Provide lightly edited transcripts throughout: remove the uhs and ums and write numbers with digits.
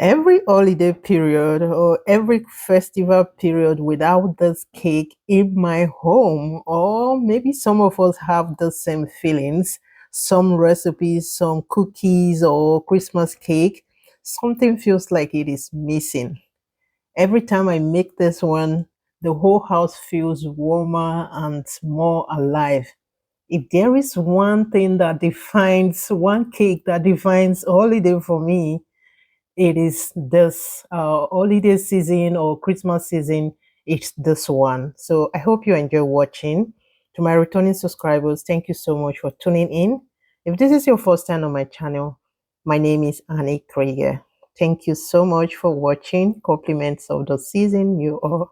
Every holiday period or every festival period without this cake in my home, or maybe some of us have the same feelings. Some recipes, some cookies or Christmas cake, something feels like it is missing. Every time I make this one, the whole house feels warmer and more alive. If there is one thing that defines, one cake that defines holiday for me, it is this holiday season or Christmas season. It's this one. So I hope you enjoy watching. To my returning subscribers, thank you so much for tuning in. If this is your first time on my channel, my name is Anniekrieger. Thank you so much for watching. Compliments of the season you are.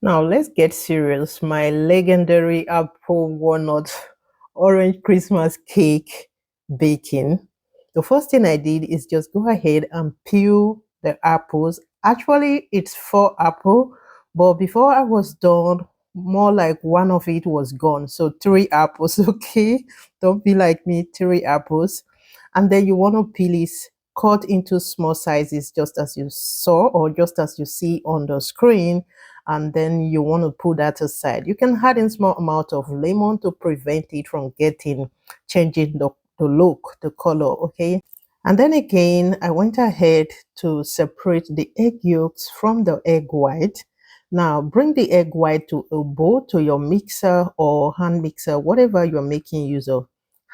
Now let's get serious. My legendary apple walnut orange Christmas cake baking. The first thing I did is just go ahead and peel the apples. Actually, it's 4 apples, but before I was done, more like one of it was gone. So 3 apples, okay? Don't be like me, 3 apples. And then you want to peel it, cut into small sizes just as you saw or just as you see on the screen, and then you want to put that aside. You can add in small amount of lemon to prevent it from changing the look, the color, okay? And then again, I went ahead to separate the egg yolks from the egg white. Now bring the egg white to a bowl, to your mixer or hand mixer, whatever you're making use of.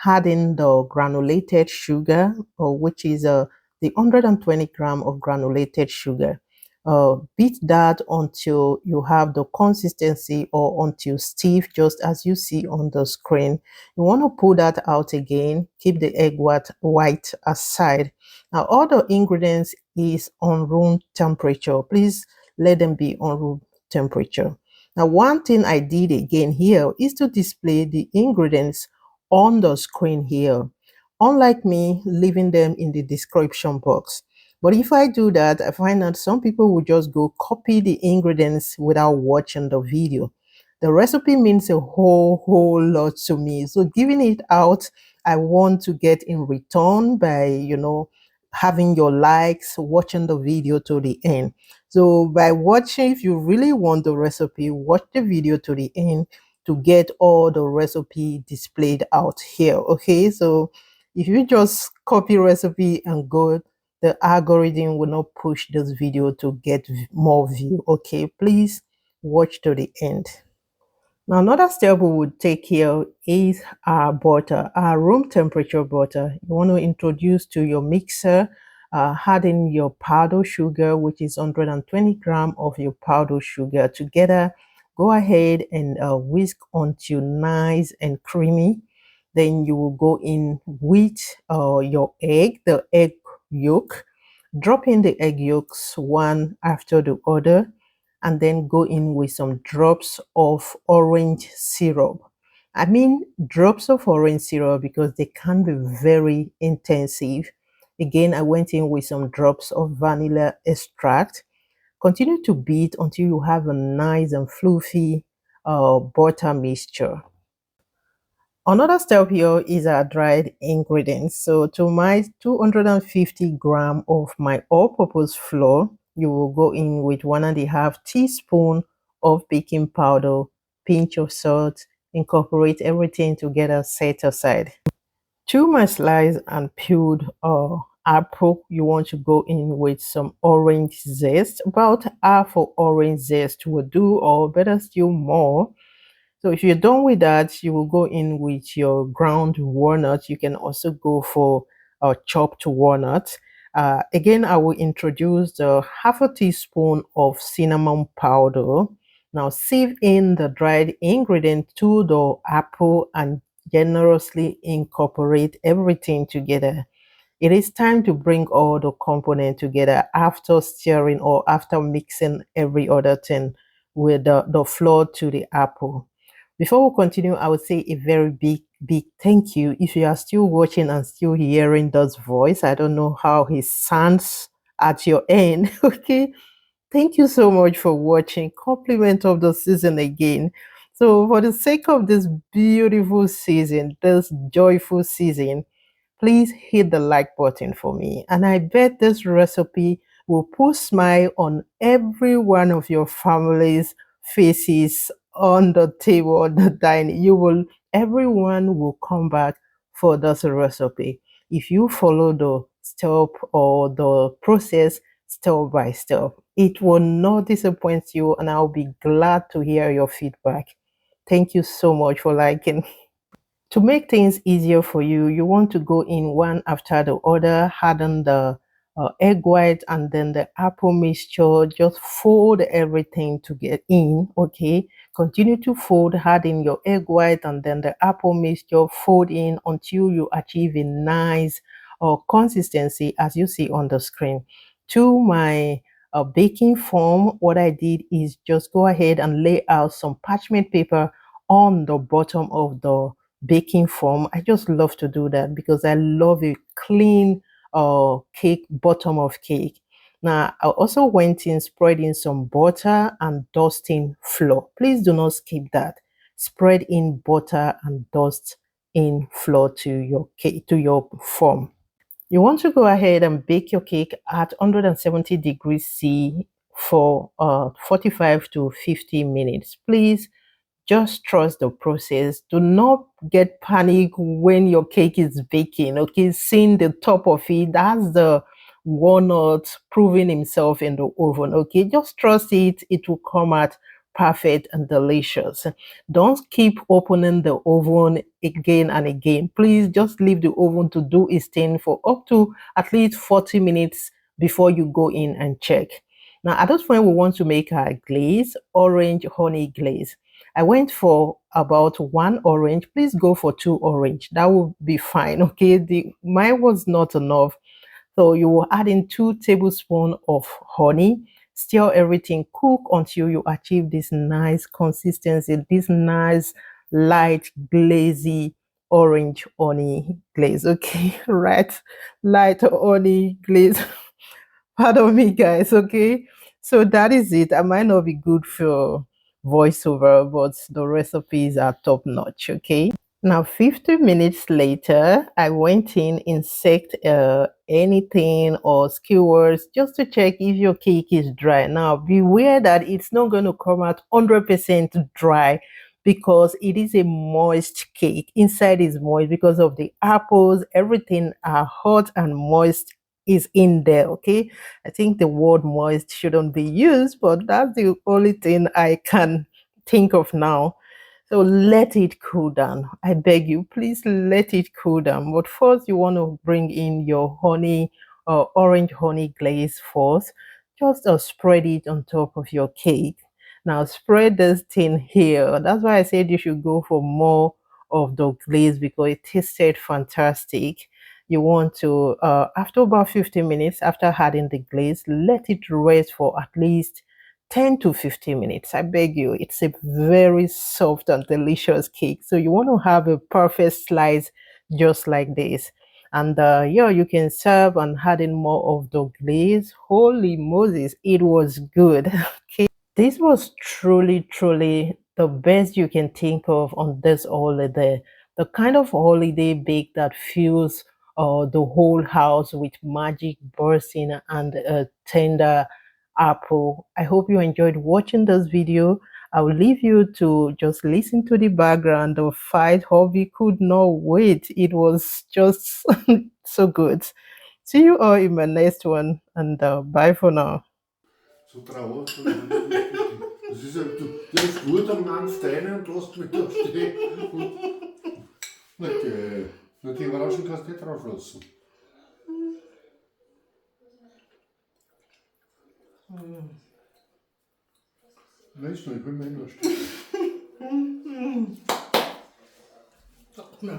Add in the granulated sugar, or which is the 120 gram of granulated sugar. Beat that until you have the consistency or until stiff, just as you see on the screen. You want to pull that out again. Keep the egg white aside. Now all the ingredients is on room temperature. Please let them be on room temperature. Now one thing I did again here is to display the ingredients on the screen here, unlike me leaving them in the description box. But if I do that, I find that some people will just go copy the ingredients without watching the video. The recipe means a whole lot to me. So giving it out, I want to get in return by, having your likes, watching the video to the end. So by watching, if you really want the recipe, watch the video to the end to get all the recipe displayed out here. Okay, so if you just copy recipe and go, the algorithm will not push this video to get more view. Okay, please watch to the end. Now another step we would take here is our butter, our room temperature butter. You want to introduce to your mixer, add in your powdered sugar, which is 120 gram of your powdered sugar together. Go ahead and whisk until nice and creamy. Then you will go in with your egg, the egg yolk. Drop in the egg yolks one after the other, and then go in with some drops of orange syrup. I mean drops of orange syrup because they can be very intensive. Again, I went in with some drops of vanilla extract. Continue to beat until you have a nice and fluffy butter mixture. Another step here is our dried ingredients. So to my 250 gram of my all-purpose flour, you will go in with 1.5 teaspoon of baking powder, pinch of salt, incorporate everything together, set aside. To my sliced and peeled apple, you want to go in with some orange zest. About half of orange zest will do, or better still more. So if you're done with that, you will go in with your ground walnut. You can also go for chopped walnut. Again, I will introduce the half a teaspoon of cinnamon powder. Now sieve in the dried ingredient to the apple and generously incorporate everything together. It is time to bring all the components together after stirring or after mixing every other thing with the flour to the apple. Before we continue, I would say a very big thank you. If you are still watching and still hearing Doug's voice, I don't know how he sounds at your end. Okay. Thank you so much for watching. Compliment of the season again. So for the sake of this beautiful season, this joyful season, please hit the like button for me. And I bet this recipe will put smile on every one of your family's faces on the table, on the dining. Everyone will come back for this recipe if you follow the step or the process step by step. It will not disappoint you, and I'll be glad to hear your feedback. Thank you so much for liking. To make things easier for you, you want to go in one after the other, harden the egg white and then the apple mixture. Just fold everything to get in, okay? Continue to fold, harden your egg white and then the apple mixture, fold in until you achieve a nice consistency as you see on the screen. To my baking form, what I did is just go ahead and lay out some parchment paper on the bottom of the baking form. I just love to do that because I love a clean cake, bottom of cake. Now, I also went in spreading some butter and dusting flour. Please do not skip that. Spread in butter and dust in flour to your cake, to your form. You want to go ahead and bake your cake at 170 degrees C for 45 to 50 minutes. Please just trust the process. Do not get panic when your cake is baking. Okay, seeing the top of it, that's the walnut proving himself in the oven. Okay, just trust it. It will come out perfect and delicious. Don't keep opening the oven again and again. Please just leave the oven to do its thing for up to at least 40 minutes before you go in and check. Now, at this point, we want to make our glaze, orange honey glaze. I went for about one orange. Please go for two orange. That will be fine. Okay, mine was not enough. So you will add in 2 tablespoons of honey. Stir everything, cook until you achieve this nice consistency, this nice light glazy orange honey glaze. Okay, right, light honey glaze. Pardon me, guys. Okay, so that is it. I might not be good for voiceover, but the recipes are top notch. Okay. Now, 50 minutes later, I went in, insect anything or skewers just to check if your cake is dry. Now, beware that it's not going to come out 100% dry because it is a moist cake. Inside is moist because of the apples. Everything are hot and moist is in there. Okay. I think the word moist shouldn't be used, but that's the only thing I can think of now. So let it cool down. I beg you, please let it cool down. But first, you want to bring in your honey, orange honey glaze first. Just spread it on top of your cake. Now spread this thing here. That's why I said you should go for more of the glaze because it tasted fantastic. You want to, after about 15 minutes, after adding the glaze, let it rest for at least 10 to 15 minutes. I beg you, it's a very soft and delicious cake. So you want to have a perfect slice just like this. And yeah, you can serve and add in more of the glaze. Holy Moses, it was good. Okay. This was truly, truly the best you can think of on this holiday. The kind of holiday bake that fills the whole house with magic bursting and a tender apple. I hope you enjoyed watching this video. I will leave you to just listen to the background. The fight hobby could not wait. It was just so good. See you all in my next one, and bye for now. So traurig, so das ist, der ist gut am ganzen Teil und lässt mich da stehen. Und, na, die Überraschung kannst du nicht drauf lassen. Weißt du, ich will mir noch stehen. No.